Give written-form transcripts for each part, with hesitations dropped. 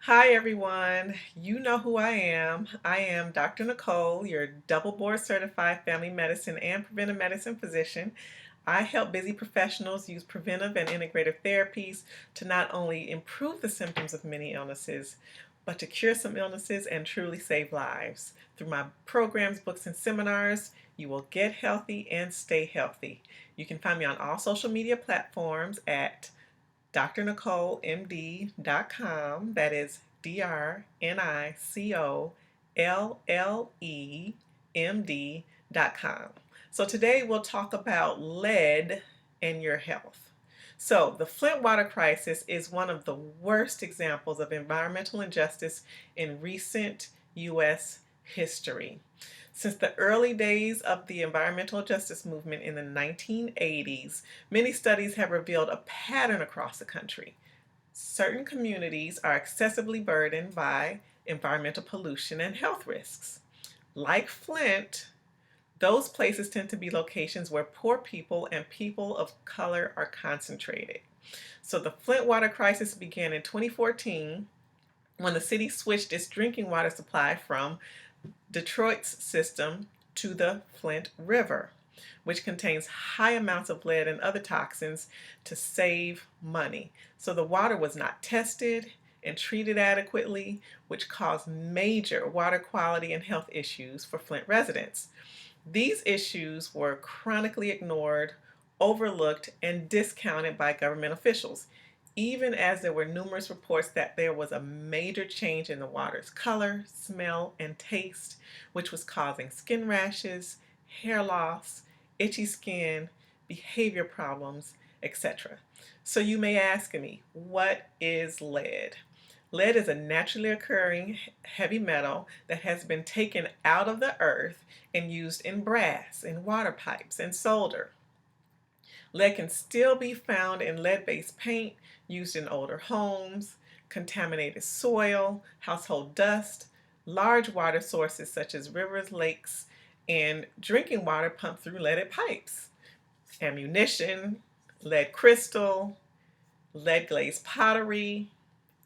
Hi everyone, you know who I am. I am Dr. Nicolle, your double board certified family medicine and preventive medicine physician. I help busy professionals use preventive and integrative therapies to not only improve the symptoms of many illnesses, but to cure some illnesses and truly save lives. Through my programs, books, and seminars, you will get healthy and stay healthy. You can find me on all social media platforms at drnicollemd.com. That is DrNicolememd.com. So today we'll talk about lead and your health. So the Flint water crisis is one of the worst examples of environmental injustice in recent U.S. history. Since the early days of the environmental justice movement in the 1980s, many studies have revealed a pattern across the country. Certain communities are excessively burdened by environmental pollution and health risks. Like Flint, those places tend to be locations where poor people and people of color are concentrated. So the Flint water crisis began in 2014 when the city switched its drinking water supply from Detroit's system to the Flint River, which contains high amounts of lead and other toxins to save money. So the water was not tested and treated adequately, which caused major water quality and health issues for Flint residents. These issues were chronically ignored, overlooked, and discounted by government officials, even as there were numerous reports that there was a major change in the water's color, smell, and taste, which was causing skin rashes, hair loss, itchy skin, behavior problems, etc. So you may ask me, what is lead? Lead is a naturally occurring heavy metal that has been taken out of the earth and used in brass, in water pipes, and solder. Lead can still be found in lead-based paint used in older homes, contaminated soil, household dust, large water sources such as rivers, lakes, and drinking water pumped through leaded pipes, ammunition, lead crystal, lead glazed pottery,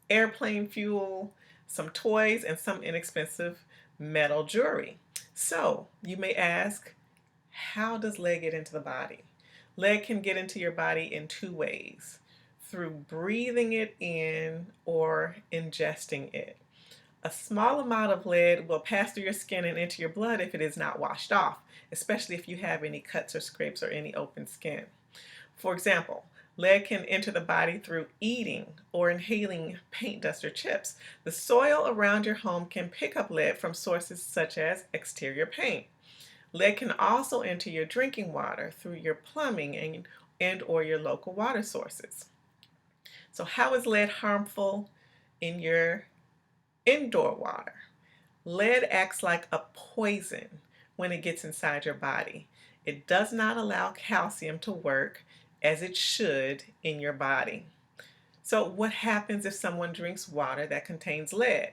airplane fuel, some toys, and some inexpensive metal jewelry. So you may ask, how does lead get into the body? Lead can get into your body in two ways: through breathing it in or ingesting it. A small amount of lead will pass through your skin and into your blood if it is not washed off, especially if you have any cuts or scrapes or any open skin. For example, lead can enter the body through eating or inhaling paint dust or chips. The soil around your home can pick up lead from sources such as exterior paint. Lead can also enter your drinking water through your plumbing and or your local water sources. So how is lead harmful in your indoor water? Lead acts like a poison when it gets inside your body. It does not allow calcium to work as it should in your body. So what happens if someone drinks water that contains lead?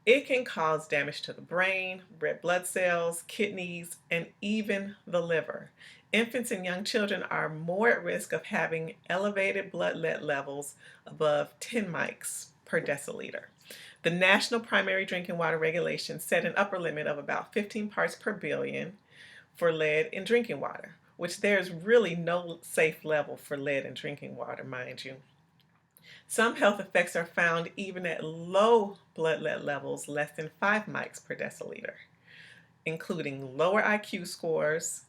It can cause damage to the brain, red blood cells, kidneys, and even the liver. Infants and young children are more at risk of having elevated blood lead levels above 10 mics per deciliter. The National Primary Drinking Water Regulations set an upper limit of about 15 parts per billion for lead in drinking water, which there is really no safe level for lead in drinking water, mind you. Some health effects are found even at low blood lead levels, less than 5 mics per deciliter, including lower IQ scores,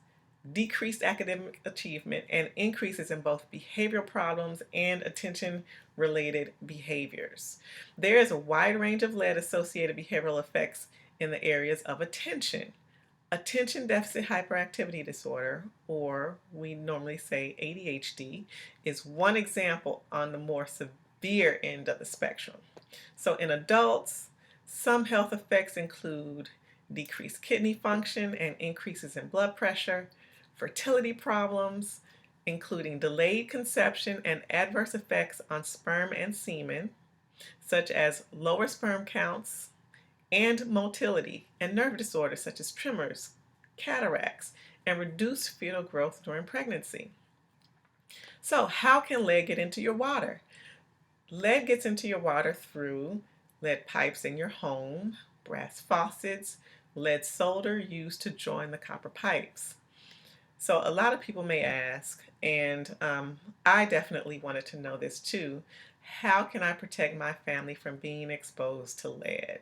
decreased academic achievement, and increases in both behavioral problems and attention-related behaviors. There is a wide range of lead-associated behavioral effects in the areas of attention. Attention deficit hyperactivity disorder, or we normally say ADHD, is one example on the more severe end of the spectrum. So in adults, some health effects include decreased kidney function and increases in blood pressure, fertility problems, including delayed conception and adverse effects on sperm and semen, such as lower sperm counts, and motility, and nerve disorders such as tremors, cataracts, and reduced fetal growth during pregnancy. So how can lead get into your water? Lead gets into your water through lead pipes in your home, brass faucets, lead solder used to join the copper pipes. So a lot of people may ask, and I definitely wanted to know this too, how can I protect my family from being exposed to lead?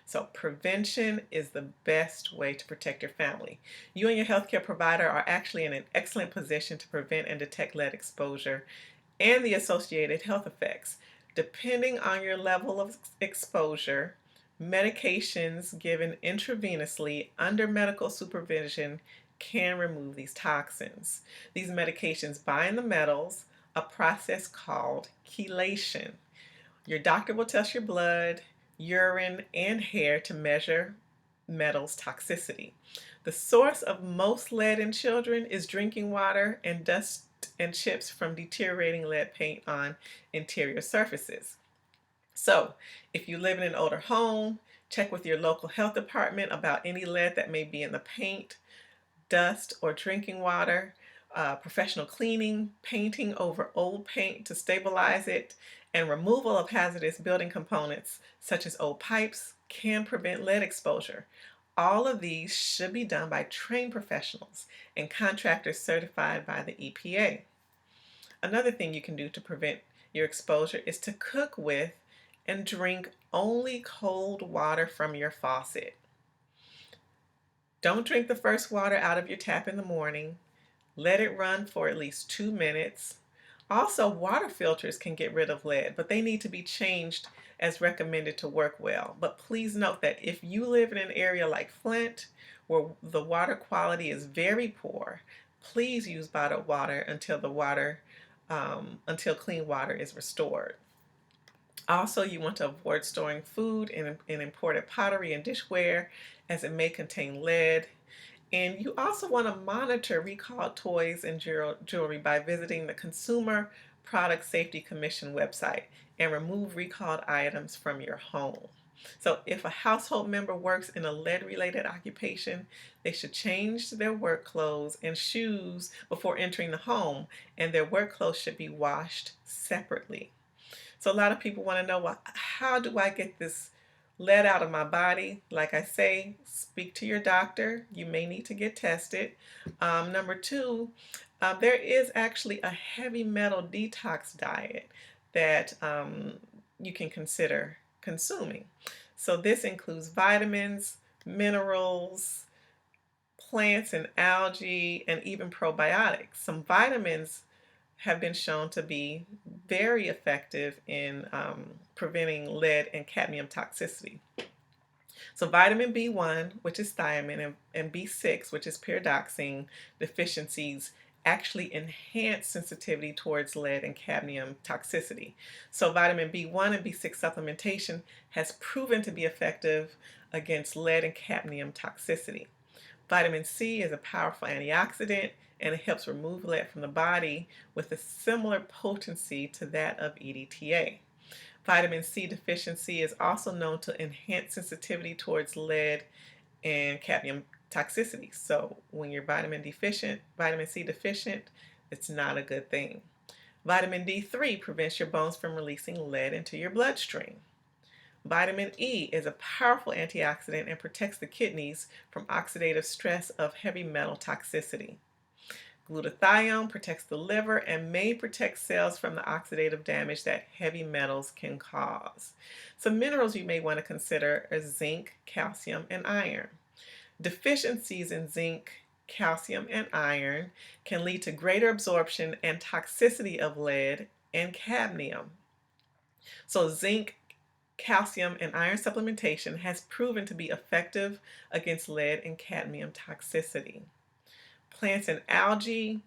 So prevention is the best way to protect your family. You and your healthcare provider are actually in an excellent position to prevent and detect lead exposure and the associated health effects. Depending on your level of exposure, medications given intravenously under medical supervision can remove these toxins. These medications bind the metals, a process called chelation. Your doctor will test your blood, urine, and hair to measure metals toxicity. The source of most lead in children is drinking water and dust and chips from deteriorating lead paint on interior surfaces. So, if you live in an older home, check with your local health department about any lead that may be in the paint, dust, or drinking water. Professional cleaning, painting over old paint to stabilize it, and removal of hazardous building components such as old pipes can prevent lead exposure. All of these should be done by trained professionals and contractors certified by the EPA. Another thing you can do to prevent your exposure is to cook with and drink only cold water from your faucet. Don't drink the first water out of your tap in the morning. Let it run for at least 2 minutes. Also, water filters can get rid of lead, but they need to be changed as recommended to work well. But please note that if you live in an area like Flint, where the water quality is very poor, please use bottled water until clean water is restored. Also, you want to avoid storing food in imported pottery and dishware as it may contain lead. And you also want to monitor recalled toys and jewelry by visiting the Consumer Product Safety Commission website and remove recalled items from your home. So if a household member works in a lead-related occupation, they should change their work clothes and shoes before entering the home, and their work clothes should be washed separately. So a lot of people want to know, well, how do I get this lead out of my body? Like I say, speak to your doctor. You may need to get tested. Number two, there is actually a heavy metal detox diet that you can consider consuming. So this includes vitamins, minerals, plants and algae, and even probiotics. Some vitamins have been shown to be very effective in preventing lead and cadmium toxicity. So vitamin B1, which is thiamine, and B6, which is pyridoxine deficiencies actually enhance sensitivity towards lead and cadmium toxicity. So vitamin B1 and B6 supplementation has proven to be effective against lead and cadmium toxicity. Vitamin C is a powerful antioxidant and it helps remove lead from the body with a similar potency to that of EDTA. Vitamin C deficiency is also known to enhance sensitivity towards lead and cadmium toxicity. So when you're vitamin C deficient, it's not a good thing. Vitamin D3 prevents your bones from releasing lead into your bloodstream. Vitamin E is a powerful antioxidant and protects the kidneys from oxidative stress of heavy metal toxicity. Glutathione protects the liver and may protect cells from the oxidative damage that heavy metals can cause. Some minerals you may want to consider are zinc, calcium, and iron. Deficiencies in zinc, calcium, and iron can lead to greater absorption and toxicity of lead and cadmium. So zinc, calcium, and iron supplementation has proven to be effective against lead and cadmium toxicity. Plants and algae,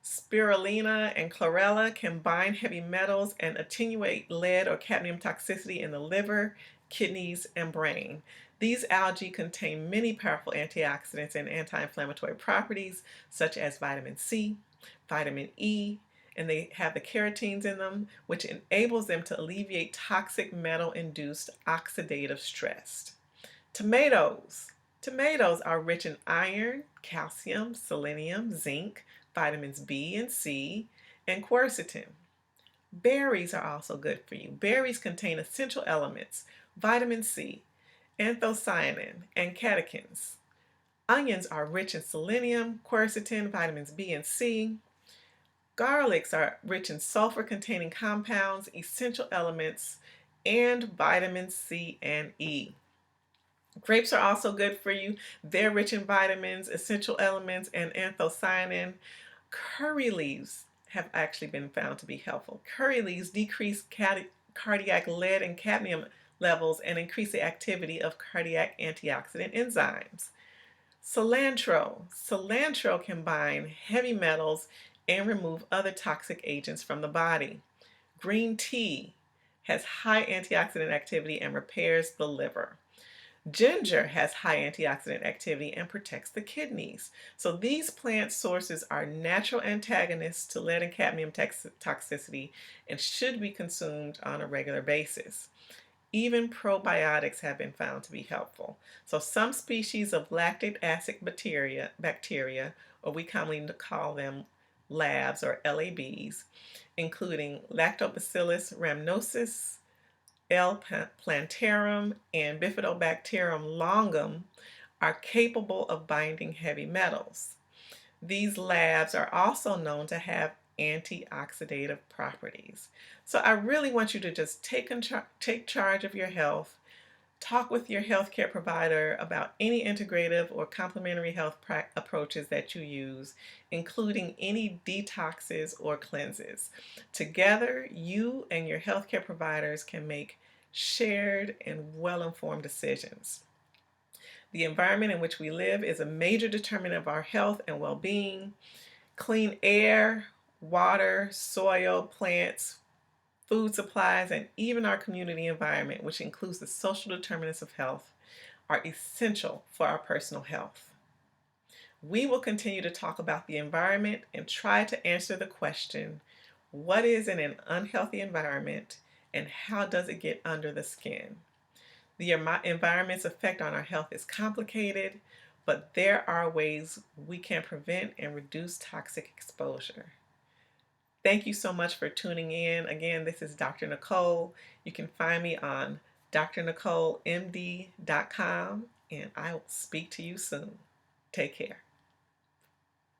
spirulina and chlorella can bind heavy metals and attenuate lead or cadmium toxicity in the liver, kidneys, and brain. These algae contain many powerful antioxidants and anti-inflammatory properties such as vitamin C, vitamin E, and they have the carotenes in them, which enables them to alleviate toxic metal-induced oxidative stress. Tomatoes. Tomatoes are rich in iron, calcium, selenium, zinc, vitamins B and C, and quercetin. Berries are also good for you. Berries contain essential elements, vitamin C, anthocyanin, and catechins. Onions are rich in selenium, quercetin, vitamins B and C. Garlics are rich in sulfur-containing compounds, essential elements, and vitamins C and E. Grapes are also good for you. They're rich in vitamins, essential elements, and anthocyanin. Curry leaves have actually been found to be helpful. Curry leaves decrease cardiac lead and cadmium levels and increase the activity of cardiac antioxidant enzymes. Cilantro can bind heavy metals and remove other toxic agents from the body. Green tea has high antioxidant activity and repairs the liver. Ginger has high antioxidant activity and protects the kidneys. So these plant sources are natural antagonists to lead and cadmium toxicity and should be consumed on a regular basis. Even probiotics have been found to be helpful. So some species of lactic acid bacteria, or we commonly call them labs or LABs, including Lactobacillus rhamnosus, L. plantarum, and Bifidobacterium longum, are capable of binding heavy metals. These labs are also known to have antioxidative properties. So I really want you to just take charge of your health. Talk with your healthcare provider about any integrative or complementary health approaches that you use, including any detoxes or cleanses. Together, you and your healthcare providers can make shared and well-informed decisions. The environment in which we live is a major determinant of our health and well-being. Clean air, water, soil, plants, food supplies, and even our community environment, which includes the social determinants of health, are essential for our personal health. We will continue to talk about the environment and try to answer the question, what is in an unhealthy environment and how does it get under the skin? The environment's effect on our health is complicated, but there are ways we can prevent and reduce toxic exposure. Thank you so much for tuning in. Again, this is Dr. Nicolle. You can find me on drnicollemd.com, and I will speak to you soon. Take care.